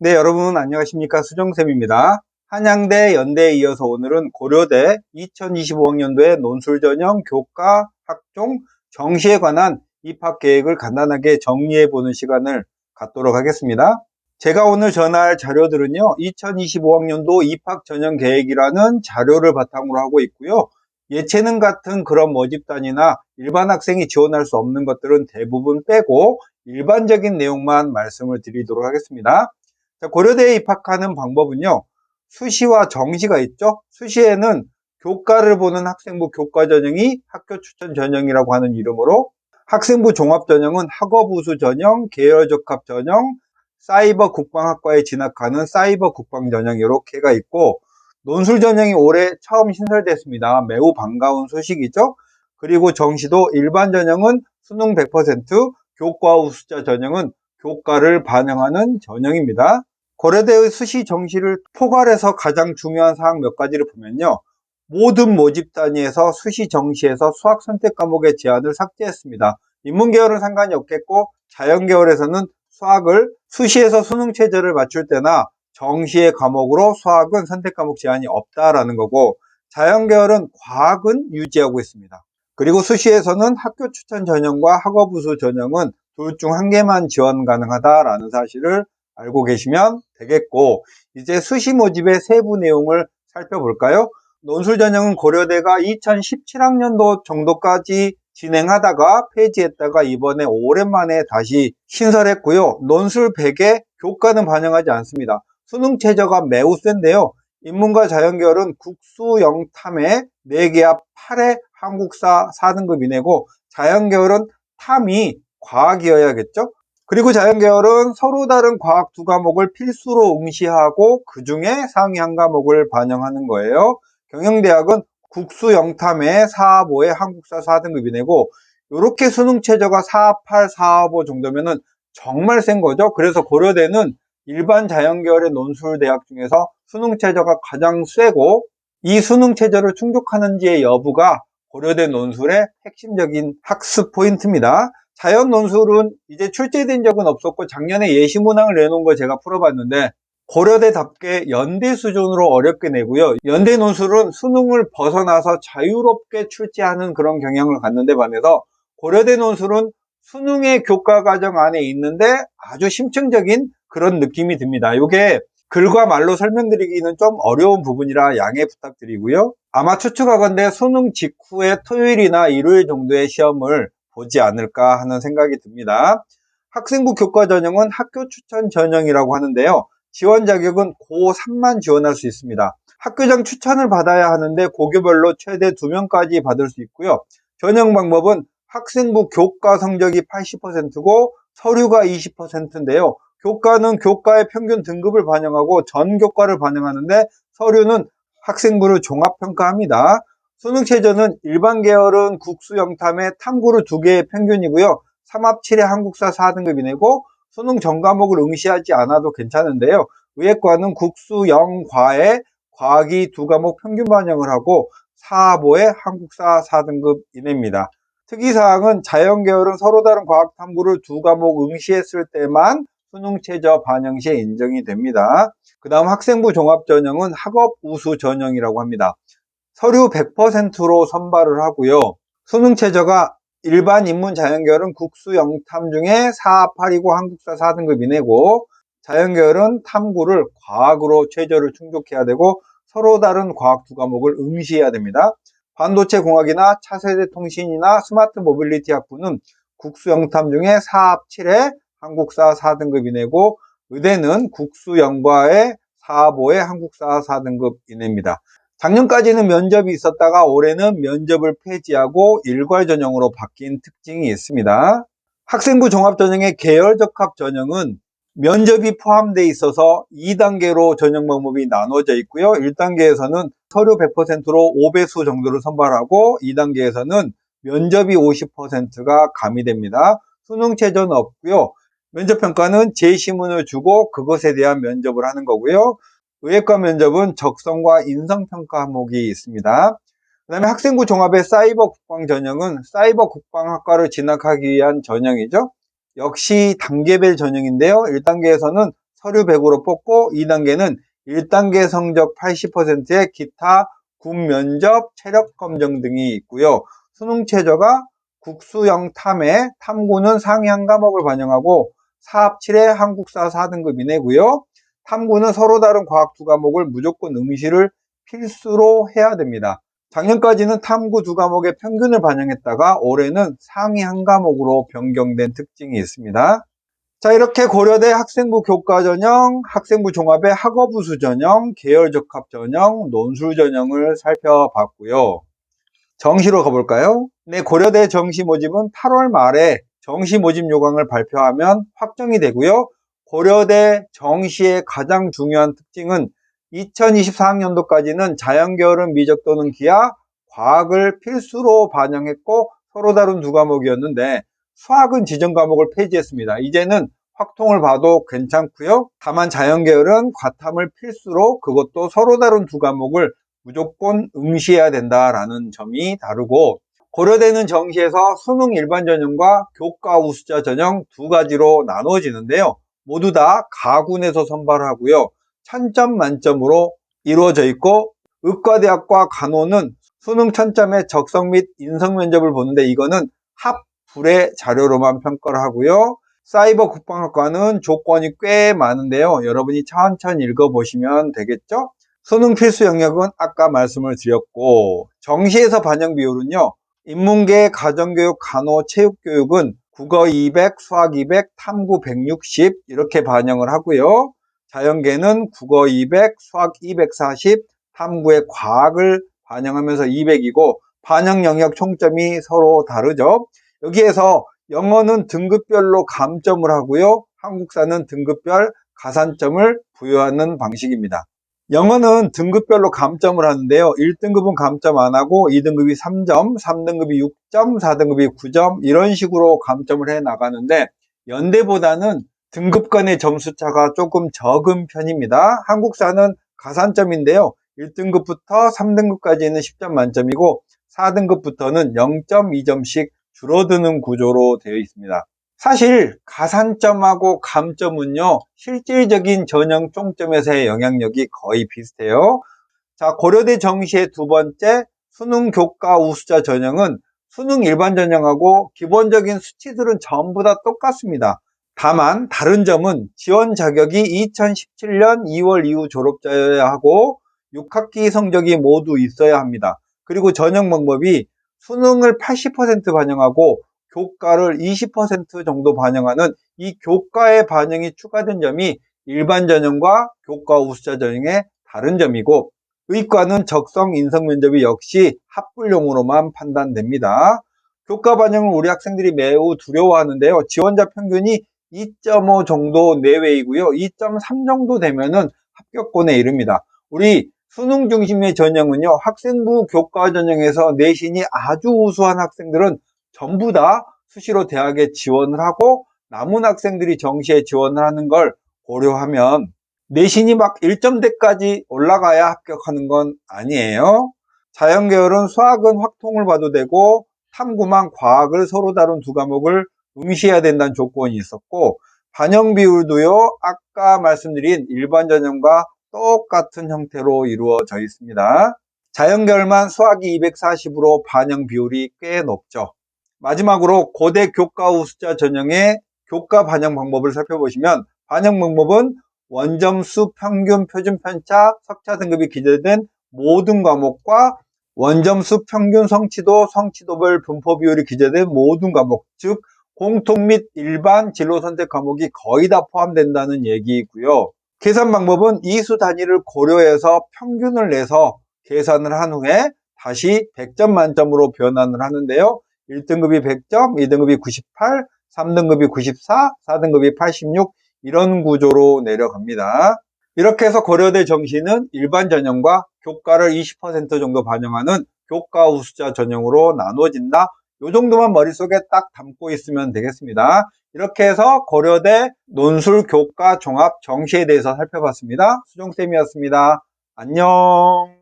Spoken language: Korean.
네, 여러분 안녕하십니까? 수정쌤입니다. 한양대, 연대에 이어서 오늘은 고려대 2025학년도의 논술전형 교과, 학종, 정시에 관한 입학 계획을 간단하게 정리해보는 시간을 갖도록 하겠습니다. 제가 오늘 전할 자료들은요, 2025학년도 입학 전형 계획이라는 자료를 바탕으로 하고 있고요. 예체능 같은 그런 모집단이나 일반 학생이 지원할 수 없는 것들은 대부분 빼고 일반적인 내용만 말씀을 드리도록 하겠습니다. 자, 고려대에 입학하는 방법은요, 수시와 정시가 있죠. 수시에는 교과를 보는 학생부 교과전형이 학교 추천 전형이라고 하는 이름으로, 학생부 종합전형은 학업우수 전형, 계열적합 전형, 사이버 국방학과에 진학하는 사이버 국방 전형, 이렇게가 있고, 논술 전형이 올해 처음 신설됐습니다. 매우 반가운 소식이죠. 그리고 정시도 일반 전형은 수능 100%, 교과 우수자 전형은 교과를 반영하는 전형입니다. 고려대의 수시 정시를 포괄해서 가장 중요한 사항 몇 가지를 보면요. 모든 모집 단위에서 수시 정시에서 수학 선택 과목의 제한을 삭제했습니다. 인문계열은 상관이 없겠고, 자연계열에서는 수학을 수시에서 수능 최저를 맞출 때나 정시의 과목으로 수학은 선택 과목 제한이 없다라는 거고, 자연계열은 과학은 유지하고 있습니다. 그리고 수시에서는 학교 추천 전형과 학업우수 전형은 둘 중 한 개만 지원 가능하다라는 사실을 알고 계시면 되겠고, 이제 수시 모집의 세부 내용을 살펴볼까요? 논술 전형은 고려대가 2017학년도 정도까지 진행하다가 폐지했다가 이번에 오랜만에 다시 신설했고요. 논술 100에 교과는 반영하지 않습니다. 수능 최저가 매우 센데요. 인문과 자연계열은 국수 영탐에 4개 합 8에 한국사 4등급 이내고, 자연계열은 탐이 과학이어야겠죠? 그리고 자연계열은 서로 다른 과학 2과목을 필수로 응시하고 그 중에 상위 1과목을 반영하는 거예요. 경영대학은 국수 영탐에 4합5에 한국사 4등급 이내고, 이렇게 수능 최저가 4합8, 4합5 정도면은 정말 센 거죠. 그래서 고려대는 일반 자연계열의 논술 대학 중에서 수능 최저가 가장 세고, 이 수능 최저를 충족하는지의 여부가 고려대 논술의 핵심적인 학습 포인트입니다. 자연 논술은 이제 출제된 적은 없었고, 작년에 예시 문항을 내놓은 걸 제가 풀어봤는데 고려대답게 연대 수준으로 어렵게 내고요. 연대 논술은 수능을 벗어나서 자유롭게 출제하는 그런 경향을 갖는데 반해서, 고려대 논술은 수능의 교과 과정 안에 있는데 아주 심층적인 그런 느낌이 듭니다. 이게 글과 말로 설명드리기는 좀 어려운 부분이라 양해 부탁드리고요. 아마 추측하건대 수능 직후에 토요일이나 일요일 정도의 시험을 보지 않을까 하는 생각이 듭니다. 학생부 교과 전형은 학교 추천 전형이라고 하는데요. 지원 자격은 고3만 지원할 수 있습니다. 학교장 추천을 받아야 하는데 고교별로 최대 2명까지 받을 수 있고요. 전형 방법은 학생부 교과 성적이 80%고 서류가 20%인데요. 교과는 교과의 평균 등급을 반영하고 전 교과를 반영하는데, 서류는 학생부를 종합평가합니다. 수능 최저는 일반 계열은 국수 영탐에 탐구를 2개의 평균이고요. 3합 7에 한국사 4등급 이내고, 수능 전 과목을 응시하지 않아도 괜찮은데요. 의예과는 국수 영과에 과학이 2과목 평균 반영을 하고 4합 5에 한국사 4등급 이내입니다. 특이사항은 자연계열은 서로 다른 과학 탐구를 2과목 응시했을 때만 수능 최저 반영 시에 인정이 됩니다. 그 다음 학생부 종합전형은 학업 우수 전형이라고 합니다. 서류 100%로 선발을 하고요. 수능 최저가 일반 인문 자연계열은 국수 영탐 중에 4합 8이고 한국사 4등급 이내고, 자연계열은 탐구를 과학으로 최저를 충족해야 되고 서로 다른 과학 2과목을 응시해야 됩니다. 반도체 공학이나 차세대 통신이나 스마트 모빌리티 학부는 국수 영탐 중에 4합 7에 한국사 4등급 이내고, 의대는 국수 영과에 4합 5에 한국사 4등급 이내입니다. 작년까지는 면접이 있었다가 올해는 면접을 폐지하고 일괄 전형으로 바뀐 특징이 있습니다. 학생부 종합전형의 계열적합 전형은 면접이 포함되어 있어서 2단계로 전형 방법이 나눠져 있고요. 1단계에서는 서류 100%로 5배수 정도를 선발하고, 2단계에서는 면접이 50%가 가미됩니다. 수능 최저는 없고요. 면접평가는 제시문을 주고 그것에 대한 면접을 하는 거고요. 의예과 면접은 적성과 인성평가 항목이 있습니다. 그 다음에 학생부 종합의 사이버 국방 전형은 사이버 국방학과를 진학하기 위한 전형이죠. 역시 단계별 전형인데요. 1단계에서는 서류 100으로 뽑고 2단계는 1단계 성적 80%의 기타 군면접, 체력 검정 등이 있고요. 수능 최저가 국수형 탐해, 탐구는 상위 한 과목을 반영하고 사합 7의 한국사 4등급 이내고요. 탐구는 서로 다른 과학 두 과목을 무조건 응시를 필수로 해야 됩니다. 작년까지는 탐구 두 과목의 평균을 반영했다가 올해는 상위 한 과목으로 변경된 특징이 있습니다. 자, 이렇게 고려대 학생부 교과 전형, 학생부 종합의 학업우수 전형, 계열적합 전형, 논술 전형을 살펴봤고요. 정시로 가볼까요? 네, 고려대 정시 모집은 8월 말에 정시 모집 요강을 발표하면 확정이 되고요. 고려대 정시의 가장 중요한 특징은 2024학년도까지는 자연계열은 미적 또는 기하, 과학을 필수로 반영했고 서로 다른 두 과목이었는데 수학은 지정 과목을 폐지했습니다. 이제는 확통을 봐도 괜찮고요. 다만 자연계열은 과탐을 필수로, 그것도 서로 다른 두 과목을 무조건 응시해야 된다라는 점이 다르고, 고려대는 정시에서 수능 일반 전형과 교과 우수자 전형 두 가지로 나누어지는데요. 모두 다 가군에서 선발하고요. 1000점 만점으로 이루어져 있고, 의과대학과 간호는 수능 1000점의 적성 및 인성 면접을 보는데 이거는 합불의 자료로만 평가를 하고요. 사이버 국방학과는 조건이 꽤 많은데요. 여러분이 천천히 읽어보시면 되겠죠? 수능 필수 영역은 아까 말씀을 드렸고, 정시에서 반영 비율은요. 인문계, 가정교육, 간호, 체육교육은 국어 200, 수학 200, 탐구 160 이렇게 반영을 하고요. 자연계는 국어 200, 수학 240, 탐구의 과학을 반영하면서 200이고 반영 영역 총점이 서로 다르죠. 여기에서 영어는 등급별로 감점을 하고요. 한국사는 등급별 가산점을 부여하는 방식입니다. 영어는 등급별로 감점을 하는데요. 1등급은 감점 안 하고 2등급이 3점, 3등급이 6점, 4등급이 9점 이런 식으로 감점을 해 나가는데 연대보다는 등급 간의 점수차가 조금 적은 편입니다. 한국사는 가산점인데요. 1등급부터 3등급까지는 10점 만점이고 4등급부터는 0.2점씩 줄어드는 구조로 되어 있습니다. 사실 가산점하고 감점은요, 실질적인 전형 총점에서의 영향력이 거의 비슷해요. 자, 고려대 정시의 두 번째 수능 교과 우수자 전형은 수능 일반 전형하고 기본적인 수치들은 전부 다 똑같습니다. 다만 다른 점은 지원 자격이 2017년 2월 이후 졸업자여야 하고 6학기 성적이 모두 있어야 합니다. 그리고 전형 방법이 수능을 80% 반영하고 교과를 20% 정도 반영하는 이 교과의 반영이 추가된 점이 일반 전형과 교과 우수자 전형의 다른 점이고, 의과는 적성 인성 면접이 역시 합불용으로만 판단됩니다. 교과 반영은 우리 학생들이 매우 두려워하는데요. 지원자 평균이 2.5 정도 내외이고요. 2.3 정도 되면은 합격권에 이릅니다. 우리 수능 중심의 전형은요, 학생부 교과 전형에서 내신이 아주 우수한 학생들은 전부 다 수시로 대학에 지원을 하고 남은 학생들이 정시에 지원을 하는 걸 고려하면 내신이 막 1점대까지 올라가야 합격하는 건 아니에요. 자연계열은 수학은 확통을 봐도 되고 탐구만 과학을 서로 다룬 두 과목을 응시해야 된다는 조건이 있었고, 반영 비율도요, 아까 말씀드린 일반 전형과 똑같은 형태로 이루어져 있습니다. 자연계열만 수학이 240으로 반영 비율이 꽤 높죠. 마지막으로 고대 교과 우수자 전형의 교과 반영 방법을 살펴보시면, 반영 방법은 원점수 평균 표준 편차 석차 등급이 기재된 모든 과목과 원점수 평균 성취도 성취도별 분포 비율이 기재된 모든 과목, 즉 공통 및 일반 진로 선택 과목이 거의 다 포함된다는 얘기이고요. 계산 방법은 이수 단위를 고려해서 평균을 내서 계산을 한 후에 다시 100점 만점으로 변환을 하는데요. 1등급이 100점, 2등급이 98, 3등급이 94, 4등급이 86 이런 구조로 내려갑니다. 이렇게 해서 고려대 정시는 일반 전형과 교과를 20% 정도 반영하는 교과 우수자 전형으로 나누어진다. 이 정도만 머릿속에 딱 담고 있으면 되겠습니다. 이렇게 해서 고려대 논술 교과 종합 정시에 대해서 살펴봤습니다. 수종쌤이었습니다. 안녕.